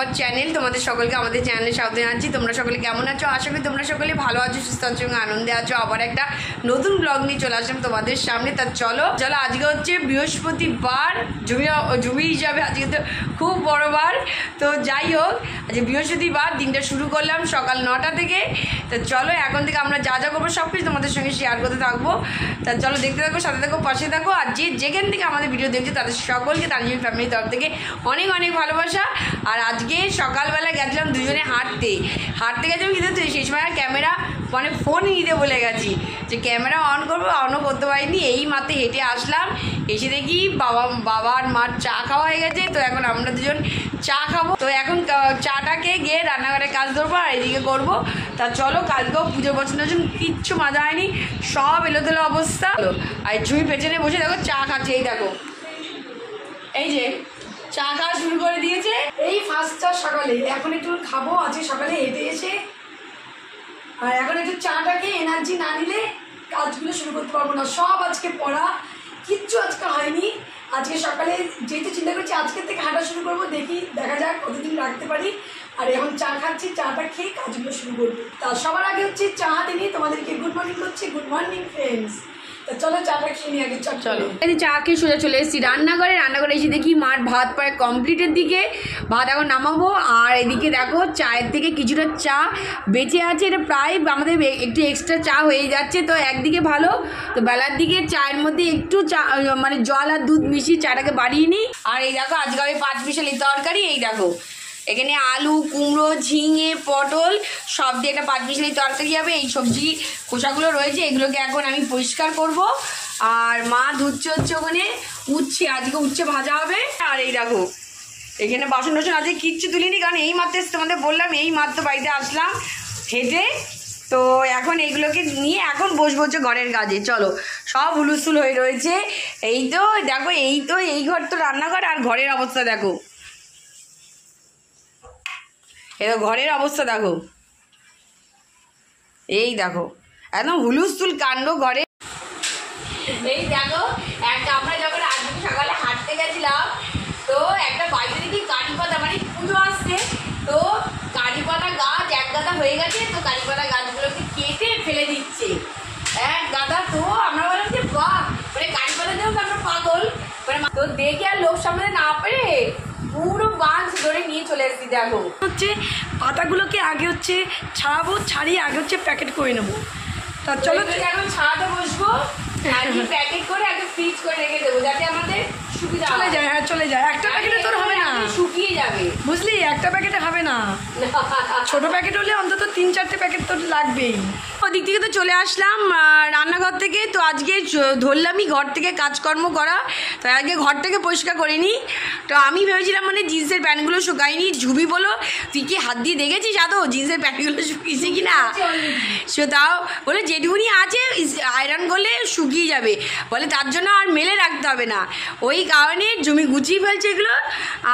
Our channel. তোমাদের সকলকে আমাদের চ্যানেলে স্বাগত জানাচ্ছি। তোমরা সকলে কেমন আছো? আশা করি তোমরা সকলে ভালো আছো, সুস্থ আছো এবং আনন্দে আছো। আবার একটা নতুন ব্লগ নিয়ে চলে আসলাম তোমাদের সামনে। তা চলো আজকে হচ্ছে বৃহস্পতিবার, জমি হিসাবে আজকে তো খুব বড় বার। তো যাই হোক, আজকে বৃহস্পতিবার, দিনটা শুরু করলাম সকাল 9টা থেকে। তো চলো এখন থেকে আমরা যা যা করবো সব কিছু তোমাদের সঙ্গে শেয়ার করতে থাকবো। তা চলো দেখতে থাকো, সাথে থাকো, পাশে থাকো। আর যেখান থেকে আমাদের ভিডিও দেখছো তাদের সকলকে তানজিম ফ্যামিলির তরফ থেকে অনেক অনেক ভালোবাসা। আর আজকে সকালবেলা গেছিলাম দুজনে হাঁটতে গেছিলাম, কিন্তু সেই সময় ক্যামেরা মানে ফোন নিতে বলে গেছি, যে ক্যামেরা অন করবো, অনও করতে পারিনি। এই মাত্র হেঁটে আসলাম, এসে দেখি বাবার মার চা খাওয়া হয়ে গেছে। তো এখন আমরা দুজন চা খাবো। তো এখন চাটাকে গিয়ে রান্নাঘরে কাজ ধরবো আর এদিকে করবো। তা চলো, কালকেও পুজোর বছর কিচ্ছু মাজা হয়নি, সব এলোতেলো অবস্থা। আর ঝুঁই পেছনে বসে দেখো চা খাচ্ছে, এই দেখো, এই যে চা খাওয়া শুরু করে দিয়েছে। এই ফার্স্ট চা সকালে, এখন একটু খাবো। আজকে সকালে হেঁটে এসে আর এখন একটু চাটাকে এনার্জি না নিলে কাজগুলো শুরু করতে পারবো না। সব আজকে পড়া, কিচ্ছু আজকে হয়নি। আজকে সকালে যেহেতু চিন্তা করছি আজকের থেকে হাঁটা শুরু করবো, দেখা যাক কতদিন রাখতে পারি। আর এখন চা খাচ্ছি, চাটা খেয়ে কাজগুলো শুরু করবো। তা সবার আগে হচ্ছে চা দিনই তোমাদেরকে গুড মর্নিং করছি। Good morning friends. চলো চাটা খেয়ে নিয়ে আগে চলো। চা খেয়ে সোজা চলে এসেছি রান্নাঘরে এসে দেখি মার ভাত প্রায় কমপ্লিটের দিকে, ভাত এখন নামাবো। আর এদিকে দেখো চায়ের থেকে কিছুটা চা বেঁচে আছে, এটা প্রায় আমাদের একটু এক্সট্রা চা হয়ে যাচ্ছে। তো একদিকে ভালো, তো বেলার দিকে চায়ের মধ্যে একটু চা মানে জল আর দুধ মিশিয়ে চাটাকে বাড়িয়ে নিই। আর এই দেখো আজকে আমি 5 মিশালি তরকারি, এই দেখো এখানে আলু, কুমড়ো, ঝিঙে, পটল সব দিয়ে একটা 5 মিশালি তরকারি হবে। এই সবজি খোসাগুলো রয়েছে, এগুলোকে এখন আমি পরিষ্কার করব। আর মা ধুচ্ছে হচ্ছে ওখানে উচ্ছে, আজকে উচ্ছে ভাজা হবে। আর এই দেখো এখানে বাসন টাসন আজকে কিচ্ছু তুলিনি, কারণ এই মাত্র তোমাদের বললাম এই মাত্র বাড়িতে আসলাম হেঁটে। তো এখন এইগুলোকে নিয়ে এখন বসবো হচ্ছে ঘরের কাজে। চলো, সব হুলুস্থুল হয়ে রয়েছে। এই তো দেখো, এই ঘর তো রান্নাঘর, আর ঘরের অবস্থা দেখো, এবার ঘরের অবস্থা দেখো, এই দেখো একদম হুলুস্থুল কাণ্ড ঘরে। এই দেখো আমরা যখন আজকে সকালে হাঁটতে গেছিলাম, তো একটা বাড়িতে দেখি কারি পাতা, মানে পুজো আসছে, তো কারি পাতা গাছ এক গাদা হয়ে গেছে। তো কারি পাতা গাছগুলোকে কেটে ফেলে দিচ্ছে এক গাদা। তো আমরা বললাম যে বাহ, মানে কারি পাতা দেবো, আমরা পাগল। মানে তো দেখে আর লোক সামনে না পেরে পুরো বাঁশ ধরে নিয়ে চলে এসেছি। দেখো হচ্ছে পাতাগুলোকে আগে হচ্ছে ছাড়াবো, ছাড়িয়ে আগে হচ্ছে প্যাকেট করে নেবো। তা চলো এখন ছাড়াতে বসবো, প্যাকেট করে আগে ফ্রিজ করে রেখে দেবো, যাতে আমাদের সুবিধা চলে যায়। হ্যাঁ চলে যায়, একটা প্যাকেটে তোর হবে না, শুকিয়ে যাবে, বুঝলি? একটা প্যাকেটে হবে না, ছোট প্যাকেট হলে অন্তত 3-4টে প্যাকেট তোর লাগবেই। ওদিক থেকে তো চলে আসলাম রান্নাঘর থেকে। তো আজকে ধরলামই ঘর থেকে কাজকর্ম করা, তো আজকে ঘর থেকে পরিষ্কার করিনি। তো আমি ভেবেছিলাম মানে জিন্সের প্যান্টগুলো শুকায়নি। ঝুবি বলো, তুই কি হাত দিয়ে দেখেছিস আদৌ জিন্সের প্যান্টগুলো শুকিয়েছে কি না? সে তাও বলে যেটুকুনি আছে আয়রন করলে শুকিয়ে যাবে, বলে তার জন্য আর মেলে রাখতে হবে না। ওই কারণে জমি গুছিয়ে ফেলছে এগুলো।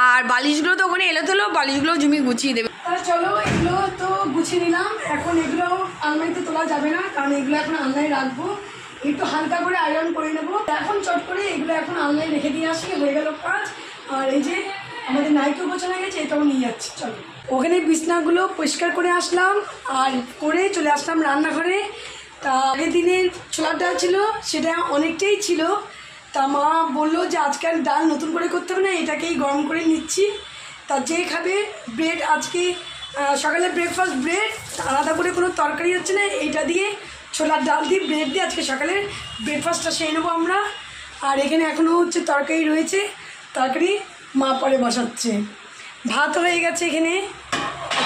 আর বালিশগুলো তো ওখানে এলোতেলো, বালিশগুলো জমি গুছিয়ে দেবে। তাহলে চলো, এগুলো তো গুছিয়ে নিলাম। এখন এগুলো আলমারিতে তোলা যাবে না, কারণ এগুলো এখন আলনায় রাখবো, একটু হালকা করে আয়রন করে নেবো। এখন চট করে এগুলো এখন আলনায় রেখে দিয়ে আসি, হয়ে গেল কাজ। আর এই যে আমাদের নাইটও গোছানো গেছে, এটাও নিয়ে যাচ্ছি। চলো, ওখানে বিছনাগুলো পরিষ্কার করে আসলাম আর করে চলে আসলাম রান্নাঘরে। তা আগের দিনের ছোলার ডাল ছিল, সেটা অনেকটাই ছিল। তা মা বললো যে আজকে আর ডাল নতুন করে করতে হবে না, এটাকেই গরম করে নিচ্ছি। তা যে খাবে ব্রেড, আজকে সকালে ব্রেকফাস্ট ব্রেড, আলাদা করে কোনো তরকারি হচ্ছে না, এইটা দিয়ে ছোলার ডাল দিয়ে ব্রেড দিয়ে আজকে সকালে ব্রেকফাস্টটা সেরে নেবো আমরা। আর এখানে এখনও হচ্ছে তরকারি রয়েছে, তরকারি মা পরে বসাচ্ছে। ভাত হয়ে গেছে এখানে।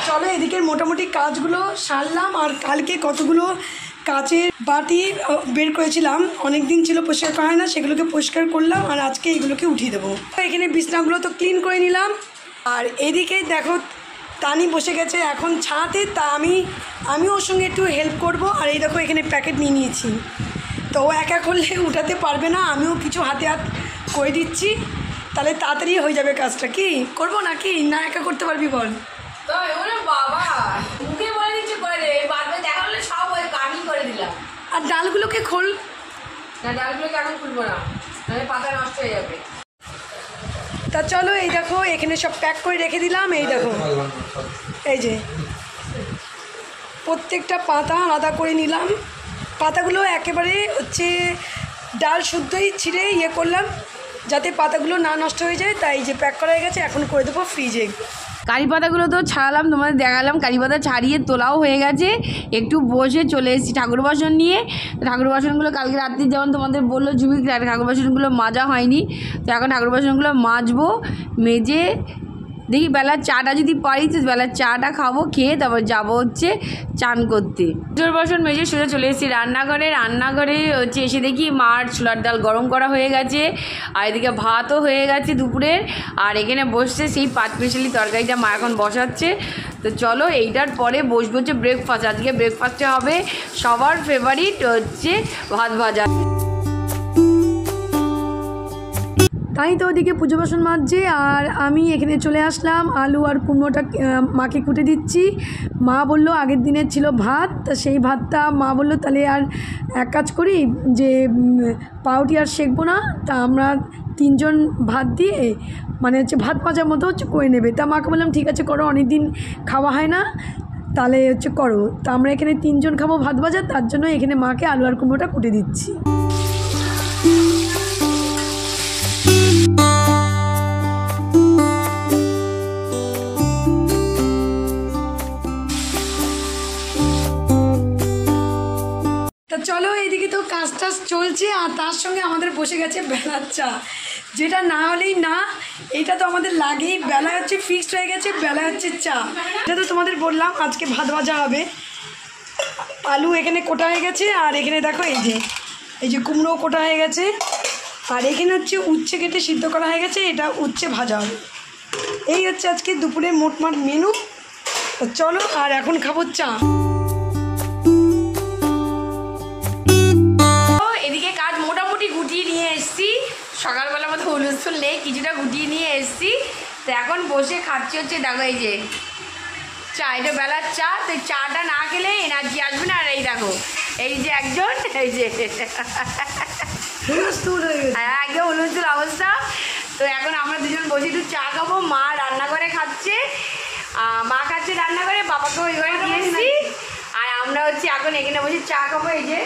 চলো এদিকের মোটামুটি কাজগুলো সারলাম। আর কালকে কতগুলো কাচের বাটি বের করেছিলাম, অনেক দিন ছিল পরিষ্কার করা হয় না, সেগুলোকে পরিষ্কার করলাম। আর আজকে এগুলোকে উঠিয়ে দেবো। এখানে বিছনাগুলো তো ক্লিন করে নিলাম। আর এদিকে দেখো তানি বসে গেছে এখন ছাতে, তা আমি ওর সঙ্গে একটু হেল্প করব। আর এই দেখো এখানে প্যাকেট নিয়ে নিয়েছি, তো ও একা করলে উঠাতে পারবে না, আমিও কিছু হাতে হাত করে দিচ্ছি, তাহলে তাড়াতাড়ি হয়ে যাবে কাজটা। কি করবো নাকি না একা করতে পারবি বল? বাবা মুখে বলে দিচ্ছে করে দেবে, বাদে দেখা হলে সব আমি করে দিলাম। আর ডালগুলোকে খোল না, ডালগুলোকে এখন খুলবো না, নাহলে পাতা নষ্ট হয়ে যাবে। তা চলো এই দেখো এখানে সব প্যাক করে রেখে দিলাম। এই দেখো এই যে প্রত্যেকটা পাতা আলাদা করে নিলাম। পাতাগুলো একেবারে হচ্ছে ডাল শুদ্ধই ছিঁড়ে ইয়ে করলাম যাতে পাতাগুলো না নষ্ট হয়ে যায়, তাই যে প্যাক করা হয়ে গেছে। এখন করে দেবো ফ্রিজে। কারি পাতাগুলো তো ছাড়ালাম, তোমাদের দেখালাম। কারি পাতা ছাড়িয়ে তোলাও হয়ে গেছে। একটু বসে চলে এসেছি ঠাকুর বাসন নিয়ে। ঠাকুর বাসনগুলো কালকে রাত্রি যেমন তোমাদের বললো ঝুমিক, ঠাকুর বাসনগুলো মাজা হয়নি, তো এখন ঠাকুর বাসনগুলো মাজবো। মেজে দেখি বেলার চাটা যদি পারি তো বেলার চাটা খাবো, খেয়ে তারপর যাবো হচ্ছে চান করতে। ঠাকুর বাসন মেজে সোজা চলে এসেছি রান্নাঘরে। রান্নাঘরে হচ্ছে এসে দেখি মার ছোলার ডাল গরম করা হয়ে গেছে, আর এদিকে ভাতও হয়ে গেছে দুপুরের। আর এখানে বসছে সেই পাঁচমিশালি তরকারিটা মা এখন বসাচ্ছে। তো চলো এইটার পরে বসবো হচ্ছে ব্রেকফাস্ট। আজকে ব্রেকফাস্টে হবে সবার ফেভারিট হচ্ছে ভাত ভাজা। তাই তো ওদিকে পুজো বাসন মাজছে আর আমি এখানে চলে আসলাম। আলু আর কুমড়োটা মাকে কুটে দিচ্ছি। মা বলল আগের দিনের ছিল ভাত, তা সেই ভাতটা মা বলল তাহলে আর এক কাজ করি যে পাউটি আর সেঁকবো না, তা আমরা তিনজন ভাত দিয়ে মানে হচ্ছে ভাত ভাজার মতো হচ্ছে করে নেবে। তা মাকে বললাম ঠিক আছে করো, অনেক দিন খাওয়া হয় না, তাহলে হচ্ছে করো। তা আমরা এখানে তিনজন খাবো ভাত ভাজা, তার জন্য এখানে মাকে আলু আর কুমড়োটা কুটে দিচ্ছি। চলো এইদিকে তো কাজ টাজ চলছে আর তার সঙ্গে আমাদের বসে গেছে বেলার চা, যেটা না হলেই না। এইটা তো আমাদের লাগেই। বেলায় হচ্ছে ফিক্সড হয়ে গেছে, বেলায় হচ্ছে চা। এটা তো তোমাদের বললাম আজকে ভাত ভাজা হবে। আলু এখানে কোটা হয়ে গেছে আর এখানে দেখো এই যে কুমড়ো কোটা হয়ে গেছে, আর এখানে হচ্ছে উচ্ছে কেটে সিদ্ধ করা হয়ে গেছে, এটা উচ্ছে ভাজা হবে। এই হচ্ছে আজকে দুপুরের মোটমাট মেনু। চলো আর এখন খাবো চা। এদিকে কাজ মোটামুটি গুটিয়ে নিয়ে এসেছি। সকালবেলা মতো হুলস্থুল নেই, কিছুটা গুটিয়ে নিয়ে এসেছি। তো এখন বসে খাচ্ছি হচ্ছে দেখো এই যে চা, এটা বেলার চা। তো চাটা না খেলে এনার্জি আসবে না। আর এই দেখো এই যে একজন এই যে হুলস্থুল হয়ে গেছে, হ্যাঁ একদম হুলস্থুল অবস্থা। তো এখন আমরা দুজন বসে একটু চা খাবো। মা রান্নাঘরে খাচ্ছে, মা খাচ্ছে রান্নাঘরে, বাবাকেও ওই ঘরে দিয়ে এসেছি। আর আমরা হচ্ছে এখন এখানে বসে চা খাবো। এই যে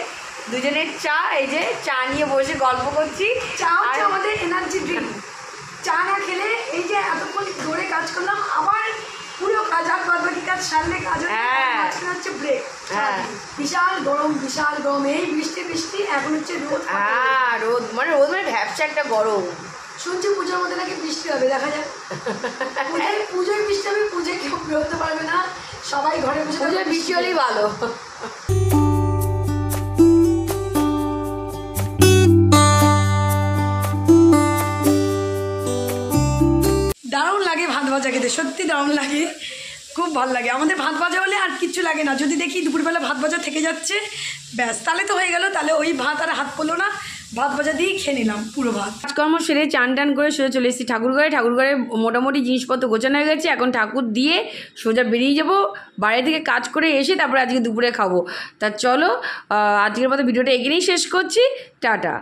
দুজনের চা, এই যে চা নিয়ে বসে গল্প করছি। চা হচ্ছে আমাদের এনার্জি ড্রিঙ্ক। চা না খেলে এই যে এতক্ষণ ধরে কাজ করলাম, আবার পুরো কাজ আর বাদ বাকি কাজ সারলে কাজ হচ্ছে ব্রেক। বিশাল গরম, বিশাল গরম। এই বৃষ্টি বৃষ্টি এখন হচ্ছে রোদ। হ্যাঁ রোদ মানে ভ্যাপসা একটা গরম। শুনছি পুজোর মধ্যে নাকি বৃষ্টি হবে, দেখা যাক। পুজোয় বৃষ্টি হবে, পুজোয় কেউ বেরোতে পারবে না, সবাই ঘরে বসে। পুজোয় বৃষ্টি হলেই ভালো। দারুণ লাগে ভাত ভাজা খেতে, সত্যি দারুণ লাগে, খুব ভালো লাগে। আমাদের ভাত ভাজা হলে আর কিচ্ছু লাগে না। যদি দেখি দুপুরবেলা ভাত ভাজা থেকে যাচ্ছে, ব্যাস তাহলে তো হয়ে গেল, তাহলে ওই ভাত আর হাত পড়লো না, ভাত ভাজা দিয়েই খেয়ে নিলাম পুরো ভাত। কাজকর্ম সেরে চান টান করে সোজা চলে এসেছি ঠাকুরঘরে। ঠাকুরঘরে মোটামুটি জিনিসপত্র গোছানো হয়ে গেছে। এখন ঠাকুর দিয়ে সোজা বেরিয়ে যাবো বাইরে থেকে, কাজ করে এসে তারপরে আজকে দুপুরে খাবো। তা চলো আজকের মতো ভিডিওটা এখানেই শেষ করছি। টাটা।